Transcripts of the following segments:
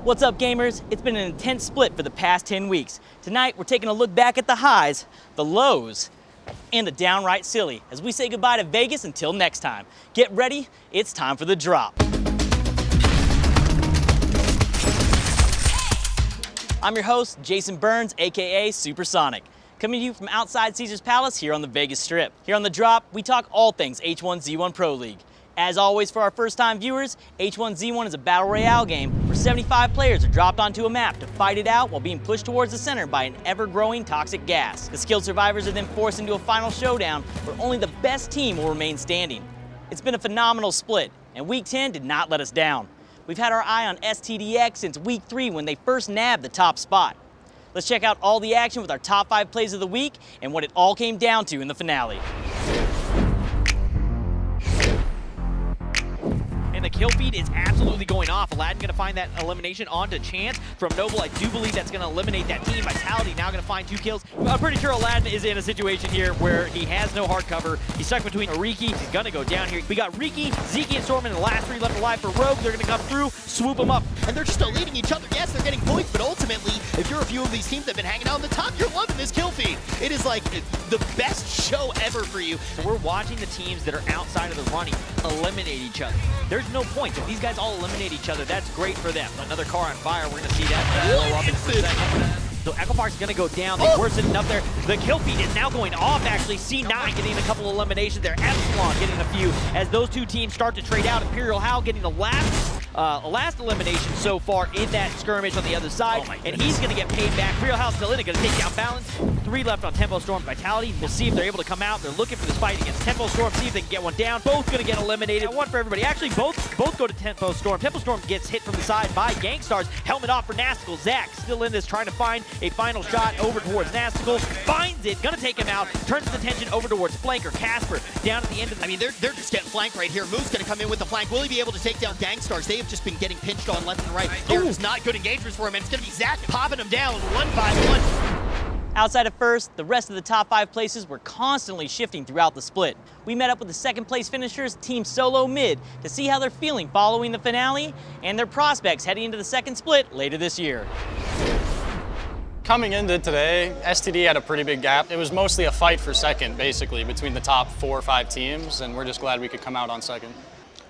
What's up, gamers? It's been an intense split for the past 10 weeks. Tonight, we're taking a look back at the highs, the lows, and the downright silly as we say goodbye to Vegas until next time. Get ready, it's time for the drop. I'm your host, Jason Burns, aka Supersonic, coming to you from outside Caesars Palace here on the Vegas Strip. Here on the drop, we talk all things H1Z1 Pro League. As always, for our first-time viewers, H1Z1 is a battle royale game where 75 players are dropped onto a map to fight it out while being pushed towards the center by an ever-growing toxic gas. The skilled survivors are then forced into a final showdown where only the best team will remain standing. It's been a phenomenal split, and Week 10 did not let us down. We've had our eye on STDX since Week 3 when they first nabbed the top spot. Let's check out all the action with our top 5 plays of the week and what it all came down to in the finale. And the kill feed is absolutely going off. Aladdin going to find that elimination onto Chance from Noble. I do believe that's going to eliminate that team. Vitality now going to find 2 kills. I'm pretty sure Aladdin is in a situation here where he has no hard cover. He's stuck between Riki. He's going to go down here. We got Riki, Zeke, and Storm in the last 3 left alive for Rogue. They're going to come through, swoop them up. And they're just leading each other. Yes, they're getting points, but ultimately, if you're a few of these teams that have been hanging out on the top, you're loving this kill feed. It is like the best show ever for you. So we're watching the teams that are outside of the running eliminate each other. There's no point. If these guys all eliminate each other, that's great for them. Another car on fire. We're going to see that blow up in a second. So Echo Park's going to go down. They were sitting up there. The kill feed is now going off, actually. C9 getting a couple eliminations there. Epsilon getting a few as those 2 teams start to trade out. Imperial Hal getting the last elimination so far in that skirmish on the other side. And he's going to get paid back. Imperial Hal's still in it. Going to take down Balance. 3 left on Tempo Storm Vitality. We'll see if they're able to come out. They're looking for this fight against Tempo Storm. See if they can get one down. Both going to get eliminated. One for everybody. Actually, both go to Tempo Storm. Tempo Storm gets hit from the side by Gangstars. Helmet off for Nastical. Zach still in this, trying to find a final shot over towards Nastical. Finds it. Gonna take him out. Turns his attention over towards Flanker. Casper down at the end of the... I mean, they're just getting flanked right here. Moose gonna come in with the flank. Will he be able to take down Gangstars? They have just been getting pinched on left and right. There's not good engagements for him, and it's gonna be Zach popping them down 1-by-1. Outside of first, the rest of the top 5 places were constantly shifting throughout the split. We met up with the second place finishers, Team Solo Mid, to see how they're feeling following the finale and their prospects heading into the second split later this year. Coming into today, STD had a pretty big gap. It was mostly a fight for second, basically, between the top 4 or 5 teams, and we're just glad we could come out on second.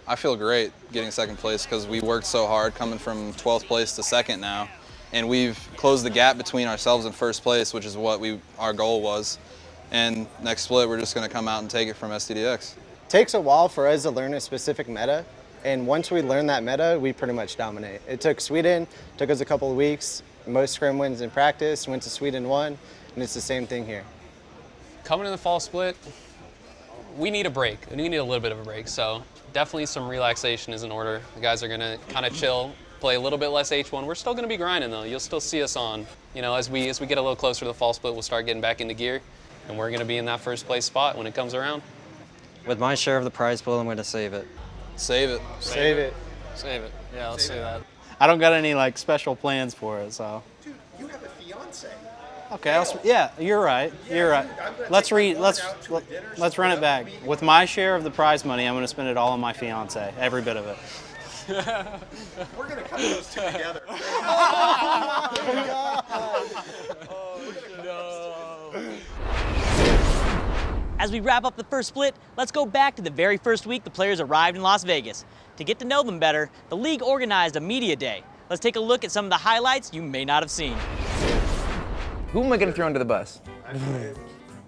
I feel great getting second place because we worked so hard coming from 12th place to second now. And we've closed the gap between ourselves and first place, which is what our goal was. And next split, we're just going to come out and take it from STDX. It takes a while for us to learn a specific meta. And once we learn that meta, we pretty much dominate. It took Sweden, took us a couple of weeks. Most scrim wins in practice, went to Sweden, won, and it's the same thing here. Coming in the fall split, we need a break. We need a little bit of a break, so definitely some relaxation is in order. The guys are gonna kind of chill, play a little bit less H1. We're still gonna be grinding though. You'll still see us on. You know, as we get a little closer to the fall split, we'll start getting back into gear, and we're gonna be in that first place spot when it comes around. With my share of the prize pool, I'm gonna save it. Save it. Save it. Save it. Yeah, let's say that. I don't got any like special plans for it, so. Dude, you have a fiance. Okay, yeah, you're right. You're right. Let's run it back. With my share of the prize money, I'm going to spend it all on my fiance, every bit of it. We're gonna cut those 2 together. As we wrap up the first split, let's go back to the very first week the players arrived in Las Vegas. To get to know them better, the league organized a media day. Let's take a look at some of the highlights you may not have seen. Who am I gonna throw under the bus?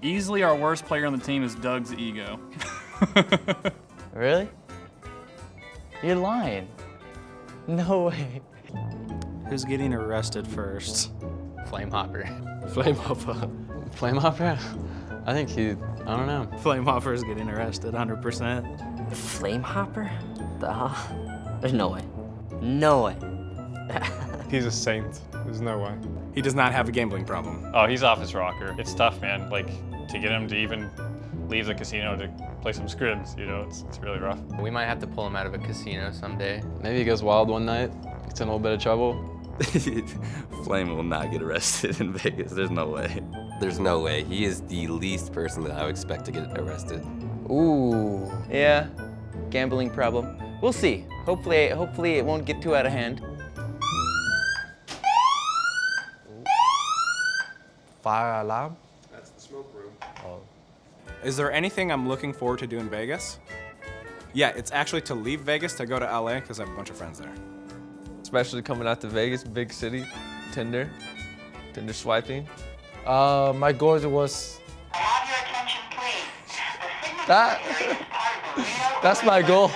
Easily our worst player on the team is Doug's ego. Really? You're lying. No way. Who's getting arrested first? Flamehopper. Flamehopper. Flamehopper? I think I don't know. Flamehopper is getting arrested 100%. Flamehopper? There's no way. No way. He's a saint. There's no way. He does not have a gambling problem. Oh, he's off his rocker. It's tough, man. Like, to get him to even leave the casino to play some scrims, you know, it's really rough. We might have to pull him out of a casino someday. Maybe he goes wild one night, gets in a little bit of trouble. Flame will not get arrested in Vegas. There's no way. There's no way. He is the least person that I would expect to get arrested. Ooh. Yeah. Gambling problem. We'll see. Hopefully it won't get too out of hand. Fire alarm? That's the smoke room. Oh. Is there anything I'm looking forward to do in Vegas? Yeah, it's actually to leave Vegas to go to LA because I have a bunch of friends there. Especially coming out to Vegas, big city, Tinder swiping. My goal was that's my goal.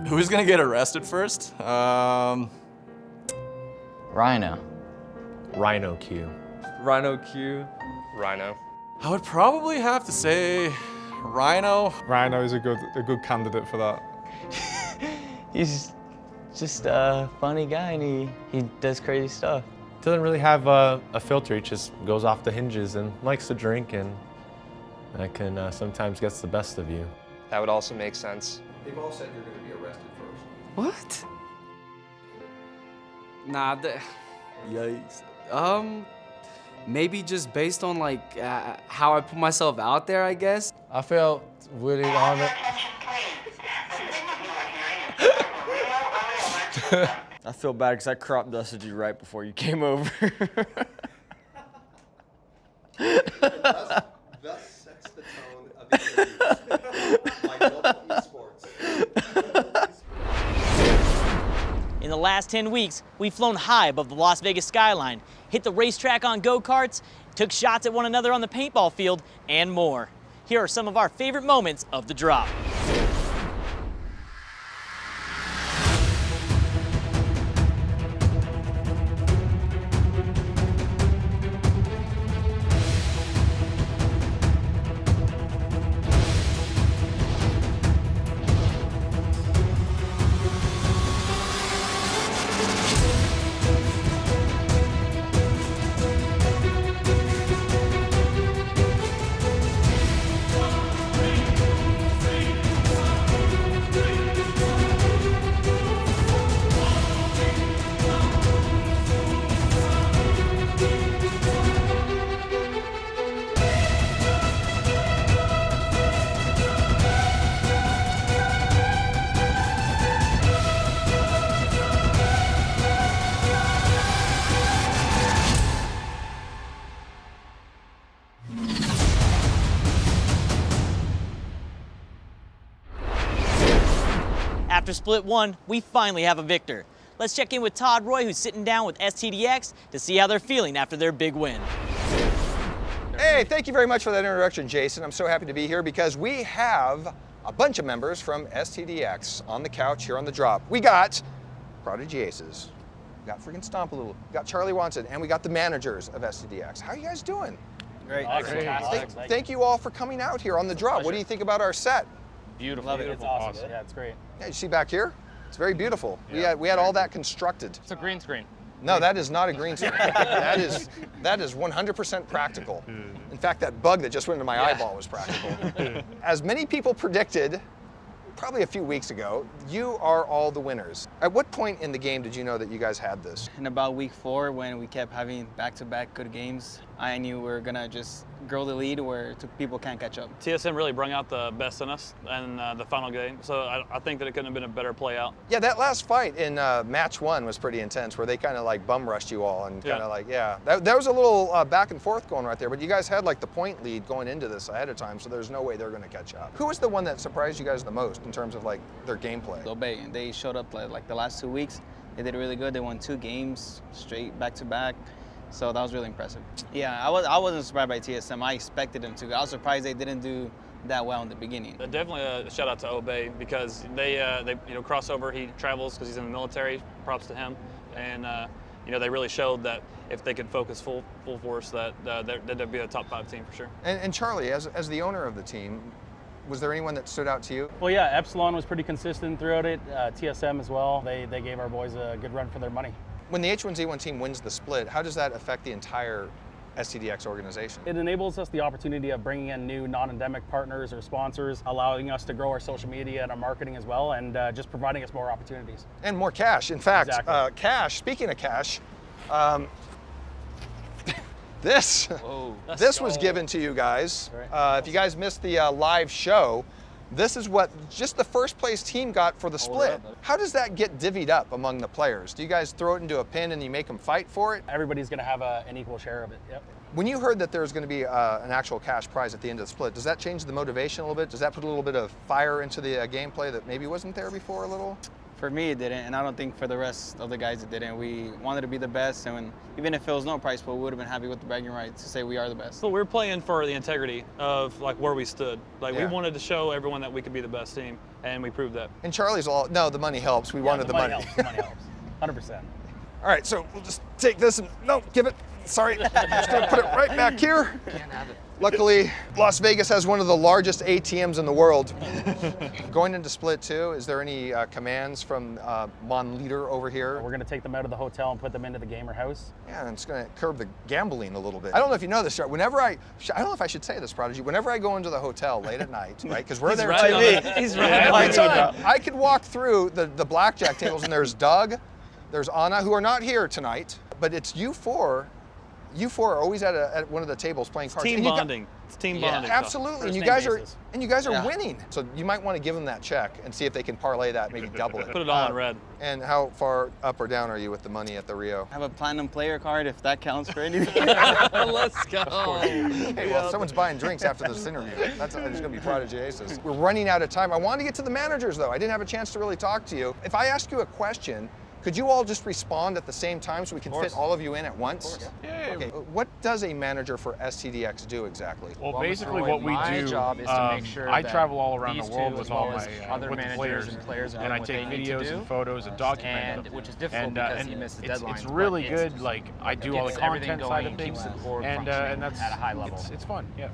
Who's gonna get arrested first? Rhino. Rhino Q. Rhino Q. Rhino. I would probably have to say Rhino. Rhino is a good candidate for that. He's just a funny guy and he does crazy stuff. Doesn't really have a filter. He just goes off the hinges and likes to drink, and that can sometimes gets the best of you. That would also make sense. They've all said you're going to be arrested first. What? Nah, yikes. Maybe just based on like how I put myself out there, I guess. I felt really honored. I feel bad because I crop dusted you right before you came over. Thus sets the tone of the interviews. Like local esports. In the last 10 weeks, we've flown high above the Las Vegas skyline, hit the racetrack on go-karts, took shots at one another on the paintball field, and more. Here are some of our favorite moments of the drop. After split one, we finally have a victor. Let's check in with Todd Roy, who's sitting down with STDX to see how they're feeling after their big win. Hey, thank you very much for that introduction, Jason. I'm so happy to be here because we have a bunch of members from STDX on the couch here on the drop. We got Prodigy Aces, we got freaking Stomp a Little, we got Charlie Watson, and we got the managers of STDX. How are you guys doing? Great. Thank you all for coming out here on the drop. What do you think about our set? Beautiful. Love it. Beautiful. It's awesome. Yeah, it's great. Yeah, you see back here? It's very beautiful. Yeah. We had all that constructed. It's a green screen. No, that is not a green screen. that is 100% practical. In fact, that bug that just went into my eyeball was practical. As many people predicted, probably a few weeks ago, you are all the winners. At what point in the game did you know that you guys had this? In about week 4, when we kept having back-to-back good games, I knew we were gonna just grow the lead where people can't catch up. TSM really brought out the best in us in the final game, so I think that it couldn't have been a better play out. Yeah, that last fight in match 1 was pretty intense, where they kind of like bum rushed you all and kind of like, there was a little back and forth going right there, but you guys had like the point lead going into this ahead of time, so there's no way they're gonna catch up. Who was the one that surprised you guys the most in terms of like their gameplay? Obey, they showed up like the last 2 weeks. They did really good. They won 2 games straight back-to-back. So that was really impressive. Yeah, I wasn't surprised by TSM. I expected them to. I was surprised they didn't do that well in the beginning. Definitely a shout out to Obey because they crossover. He travels because he's in the military. Props to him, and they really showed that if they could focus full force, that they'd be a top 5 team for sure. And Charlie, as the owner of the team, was there anyone that stood out to you? Well, yeah, Epsilon was pretty consistent throughout it. TSM as well. They gave our boys a good run for their money. When the H1Z1 team wins the split, how does that affect the entire STDX organization? It enables us the opportunity of bringing in new non-endemic partners or sponsors, allowing us to grow our social media and our marketing as well, and just providing us more opportunities. And more cash. In fact, Exactly. cash, speaking of cash, this was given to you guys. If you guys missed the live show, This is what just the first place team got for the split. How does that get divvied up among the players? Do you guys throw it into a pin and you make them fight for it? Everybody's going to have an equal share of it. Yep. When you heard that there's going to be an actual cash prize at the end of the split, does that change the motivation a little bit? Does that put a little bit of fire into the gameplay that maybe wasn't there before a little? For me, it didn't, and I don't think for the rest of the guys it didn't. We wanted to be the best, and even if it was no prize pool, we would have been happy with the bragging rights to say we are the best. So we're playing for the integrity of like where we stood. Like we wanted to show everyone that we could be the best team, and we proved that. And Charlie's all, no, the money helps. We wanted the money. Helps, the money helps, 100%. All right, so we'll just take this and, no, give it. Sorry, I'm just gonna put it right back here. Can't have it. Luckily, Las Vegas has one of the largest ATMs in the world. Going into split 2, is there any commands from Mon Leader over here? We're going to take them out of the hotel and put them into the gamer house. Yeah, and it's going to curb the gambling a little bit. I don't know if you know this, whenever I don't know if I should say this, Prodigy, whenever I go into the hotel late at night, right, because we're there too. He's right. I could walk through the blackjack tables and there's Doug, there's Anna, who are not here tonight, but it's you four. You four are always at one of the tables playing cards. Team bonding. It's team bonding. Absolutely. And you guys are winning. So you might want to give them that check and see if they can parlay that, maybe double it. Put it all in red. And how far up or down are you with the money at the Rio? I have a platinum player card if that counts for anything. Let's go. Hey, well, if someone's buying drinks after this interview, there's going to be Prodigy Aces. We're running out of time. I wanted to get to the managers, though. I didn't have a chance to really talk to you. If I ask you a question, could you all just respond at the same time so we can fit all of you in at once? Yeah. Okay. What does a manager for STDX do exactly? Well, basically what we do, my job is to make sure I that travel all around the these world two, with as all well as my other with the managers players, and players and I what take they need to videos do. and photos and document them. Which is difficult because you miss the deadlines. It's really but good. Like I do all the gets everything content side going of things, and keeps the board and functioning that's at a high level. It's fun. Yeah.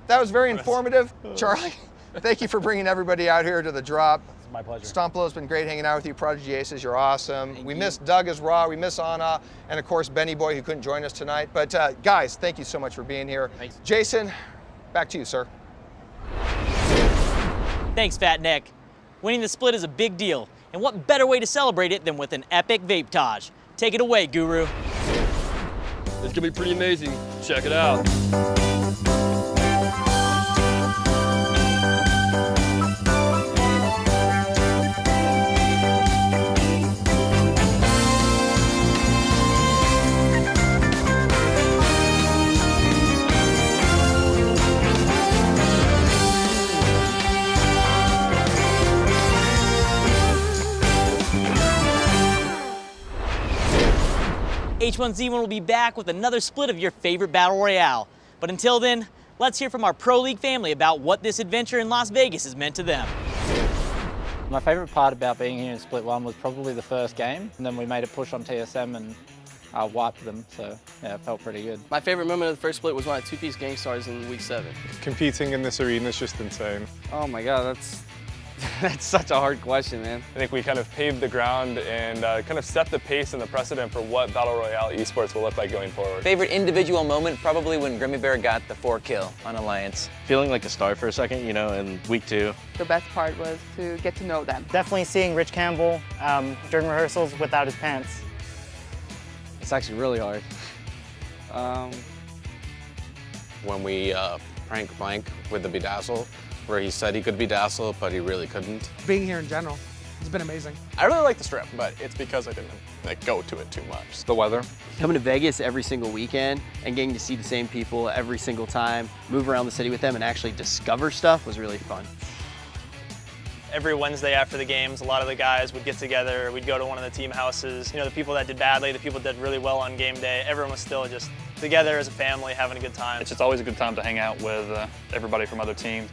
That was very informative, Charlie. Thank you for bringing everybody out here to the drop. It's my pleasure. Stomplo, it's been great hanging out with you. Prodigy Aces, you're awesome. We miss Doug as raw, we miss Anna, and of course Benny Boy, who couldn't join us tonight. But guys, thank you so much for being here. Thanks. Jason, back to you, sir. Thanks, Fat Neck. Winning the split is a big deal, and what better way to celebrate it than with an epic vape-tage? Take it away, Guru. It's gonna be pretty amazing. Check it out. H1Z1 will be back with another split of your favorite Battle Royale. But until then, let's hear from our Pro League family about what this adventure in Las Vegas has meant to them. My favorite part about being here in Split 1 was probably the first game, and then we made a push on TSM and wiped them, so yeah, it felt pretty good. My favorite moment of the first split was when I two-piece Gangstars in week 7. Competing in this arena is just insane. Oh my God, that's such a hard question, man. I think we kind of paved the ground and kind of set the pace and the precedent for what Battle Royale esports will look like going forward. Favorite individual moment, probably when Grimmy Bear got the 4 kill on Alliance. Feeling like a star for a second, you know, in week 2. The best part was to get to know them. Definitely seeing Rich Campbell during rehearsals without his pants. It's actually really hard. When we pranked Blank with the Bedazzle, where he said he could bedazzle, but he really couldn't. Being here in general has been amazing. I really like the strip, but it's because I didn't go to it too much. The weather. Coming to Vegas every single weekend and getting to see the same people every single time, move around the city with them and actually discover stuff was really fun. Every Wednesday after the games, a lot of the guys would get together, we'd go to one of the team houses. You know, the people that did badly, the people that did really well on game day, everyone was still just together as a family, having a good time. It's just always a good time to hang out with everybody from other teams.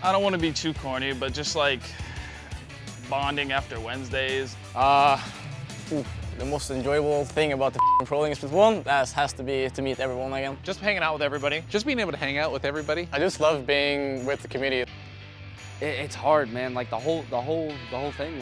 I don't want to be too corny, but just like bonding after Wednesdays. The most enjoyable thing about the Pro League Split 1 has to be to meet everyone again. Just hanging out with everybody. Just being able to hang out with everybody. I just love being with the community. It's hard, man. Like the whole thing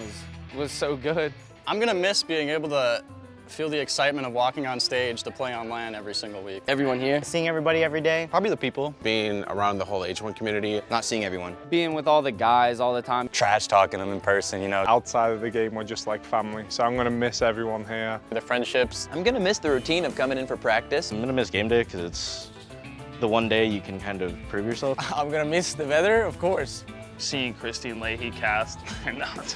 was so good. I'm gonna miss being able to feel the excitement of walking on stage to play on LAN every single week. Everyone here. Seeing everybody every day. Probably the people. Being around the whole H1 community, not seeing everyone. Being with all the guys all the time. Trash talking them in person, you know. Outside of the game, we're just like family, so I'm gonna miss everyone here. The friendships. I'm gonna miss the routine of coming in for practice. I'm gonna miss game day because it's the one day you can kind of prove yourself. I'm gonna miss the weather, of course. seeing Christine Leahy cast or not.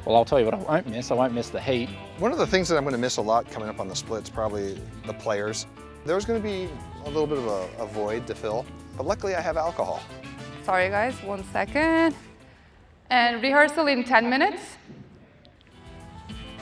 Well, I'll tell you what I won't miss. I won't miss the heat. One of the things that I'm going to miss a lot coming up on the split is probably the players. There's going to be a little bit of a void to fill, but luckily I have alcohol. Sorry guys, 1 second. And rehearsal in 10 minutes.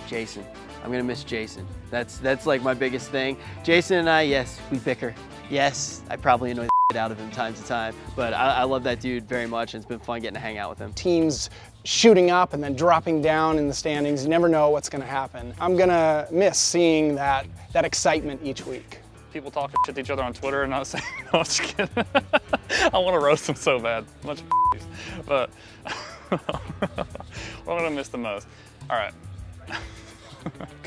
Jason. I'm gonna miss Jason. That's like my biggest thing. Jason and I, yes, we bicker. Yes, I probably annoy the shit out of him time to time, but I love that dude very much, and it's been fun getting to hang out with him. Teams shooting up and then dropping down in the standings. You never know what's gonna happen. I'm gonna miss seeing that excitement each week. People talking shit to each other on Twitter and not saying, no, I'm just kidding. I want to roast them so bad. Bunch of but what am I going to miss the most? All right.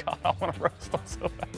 God, I want to roast them so bad.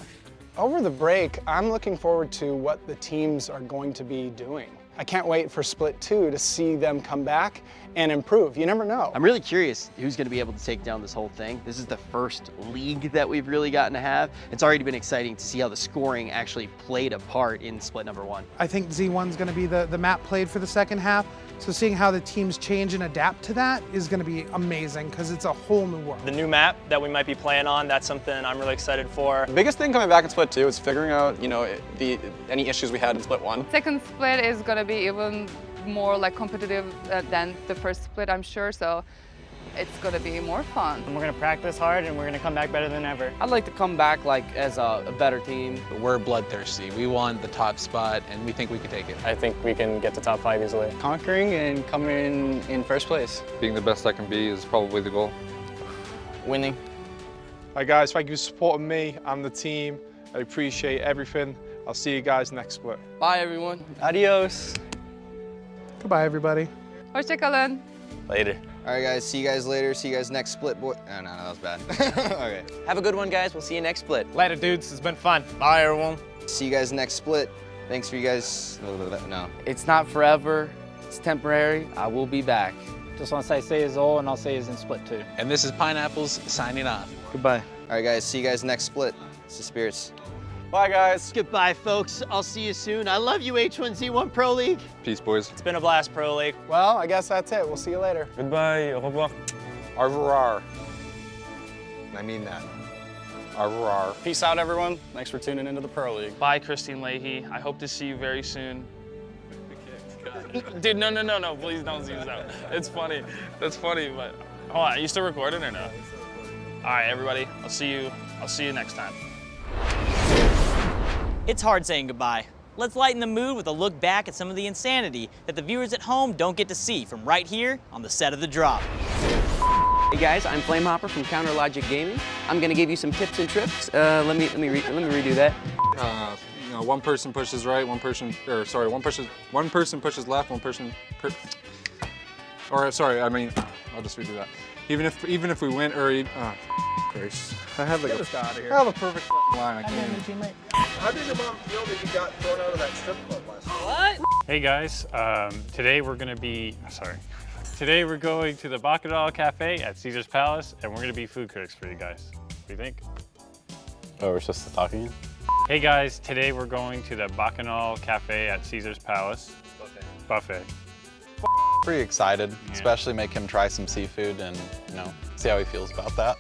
Over the break, I'm looking forward to what the teams are going to be doing. I can't wait for Split 2 to see them come back and improve. You never know. I'm really curious who's going to be able to take down this whole thing. This is the first league that we've really gotten to have. It's already been exciting to see how the scoring actually played a part in Split number 1. I think Z1's going to be the map played for the second half. So seeing how the teams change and adapt to that is going to be amazing because it's a whole new world. The new map that we might be playing on, that's something I'm really excited for. The biggest thing coming back in Split 2 is figuring out, any issues we had in Split 1. Second split is gonna be even more like competitive than the first split, I'm sure. So it's gonna be more fun. And we're gonna practice hard and we're gonna come back better than ever. I'd like to come back like as a better team. We're bloodthirsty. We want the top spot, and we think we can take it. I think we can get to top 5 easily. Conquering and coming in first place. Being the best I can be is probably the goal. Winning. Hi guys, thank you for supporting me and the team. I appreciate everything. I'll see you guys next split. Bye everyone. Adios. Goodbye, everybody. Hoşça kalın. Later. All right, guys. See you guys later. See you guys next split, boy. Oh, no, that was bad. Okay. Have a good one, guys. We'll see you next split. Later, dudes. It's been fun. Bye everyone. See you guys next split. Thanks for you guys. No. It's not forever. It's temporary. I will be back. Just want to say see yous all, and I'll see yous in Split 2. And this is Pineapples signing off. Goodbye. All right, guys. See you guys next split. It's the Spirits. Bye, guys. Goodbye, folks. I'll see you soon. I love you, H1Z1 Pro League. Peace, boys. It's been a blast, Pro League. Well, I guess that's it. We'll see you later. Goodbye. Au revoir. Au revoir. I mean that. Au revoir. Peace out, everyone. Thanks for tuning into the Pro League. Bye, Christine Leahy. I hope to see you very soon. Dude, no, please don't use that. It's funny. That's funny, but hold on, are you still recording or no? All right, everybody. I'll see you next time. It's hard saying goodbye. Let's lighten the mood with a look back at some of the insanity that the viewers at home don't get to see from right here on the set of The Drop. Hey guys, I'm Flamehopper from Counter Logic Gaming. I'm gonna give you some tips and tricks. Let me redo that. One person pushes right, one person pushes left, one person. I'll just redo that. Even if we win, Christ. I have like I have a perfect line. I can't even. How did your mom feel that you got thrown out of that strip club last night? What? Hey guys, today we're going to the Bacchanal Cafe at Caesar's Palace, and we're going to be food critics for you guys. What do you think? Oh, we're supposed to talk again? Hey guys, today we're going to the Bacchanal Cafe at Caesar's Palace. Buffet. Pretty excited, especially make him try some seafood and, see how he feels about that.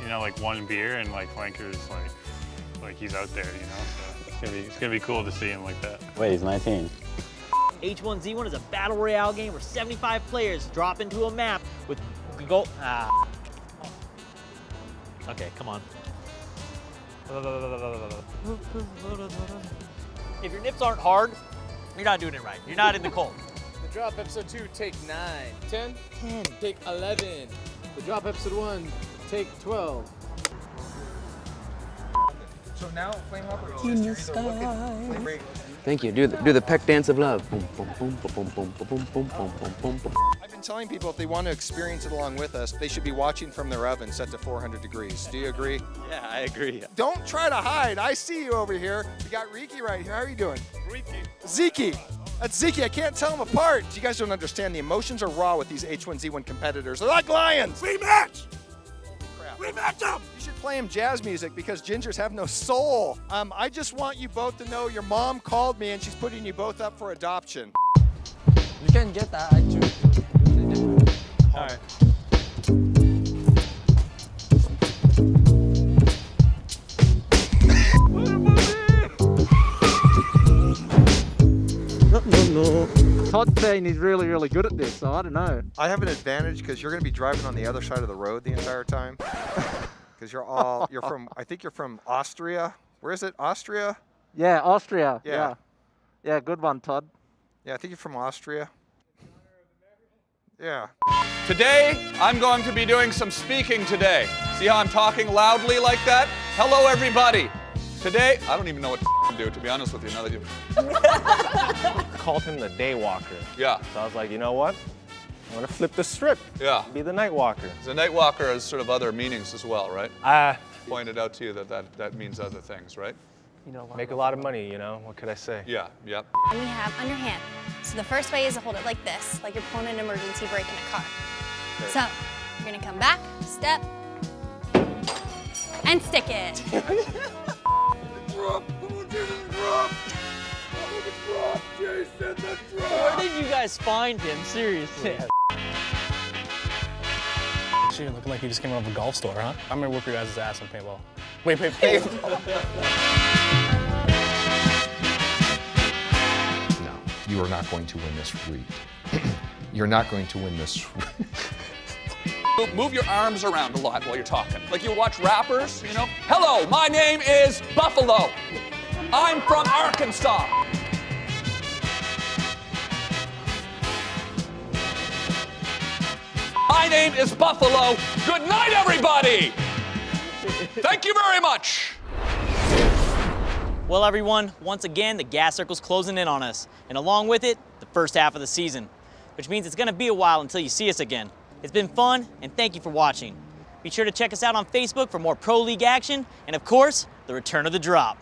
Like one beer and like Flanker's like he's out there, so it's gonna be cool to see him like that. Wait, he's 19. H1Z1 is a battle royale game where 75 players drop into a map with gold. Okay, come on. If your nips aren't hard, you're not doing it right. You're not in the cold. The Drop episode 2, take 9. 10? 10. Take 11. The Drop episode 1, take 12. So now, Flamehopper, you're either looking. Thank you. Do the peck dance of love. Boom, boom, boom, boom, boom, boom, boom, boom, boom, boom, boom. I've been telling people if they want to experience it along with us, they should be watching from their oven set to 400 degrees. Do you agree? Yeah, I agree. Don't try to hide. I see you over here. We got Riki right here. How are you doing? Riki. Zeke. That's Zeke. I can't tell them apart. You guys don't understand. The emotions are raw with these H1Z1 competitors. They're like lions. Rematch! Rematch them! You should play him jazz music because gingers have no soul. I just want you both to know your mom called me and she's putting you both up for adoption. You can get that. I choose. All right. No. Todd's saying he's really, really good at this, so I don't know. I have an advantage because you're going to be driving on the other side of the road the entire time. Because you're from, I think you're from Austria. Where is it? Austria? Yeah, Austria. Yeah. Yeah, good one, Todd. Yeah, I think you're from Austria. Yeah. Today, I'm going to be doing some speaking today. See how I'm talking loudly like that? Hello, everybody. Today, I don't even know what to do, to be honest with you. Now that you Called him the day walker. Yeah. So I was like, you know what? I'm gonna flip the script. Yeah. Be the night walker. The night walker has sort of other meanings as well, right? Pointed out to you that means other things, right? You know, make a lot of money, you know? What could I say? Yeah, yep. And we have underhand. So the first way is to hold it like this, like you're pulling an emergency brake in a car. Okay. So you're gonna come back, step, and stick it. Where did you guys find him? Seriously. You're looking like you just came out of a golf store, huh? I'm gonna whoop your guys' ass in paintball. Wait, paintball. No, you are not going to win this read. You're not going to win this. Move your arms around a lot while you're talking. Like you watch rappers, you know? Hello, my name is Buffalo. I'm from Arkansas. My name is Buffalo. Good night, everybody. Thank you very much. Well, everyone, once again, the gas circle's closing in on us, and along with it, the first half of the season, which means it's gonna be a while until you see us again. It's been fun, and thank you for watching. Be sure to check us out on Facebook for more Pro League action, and of course, the return of the drop.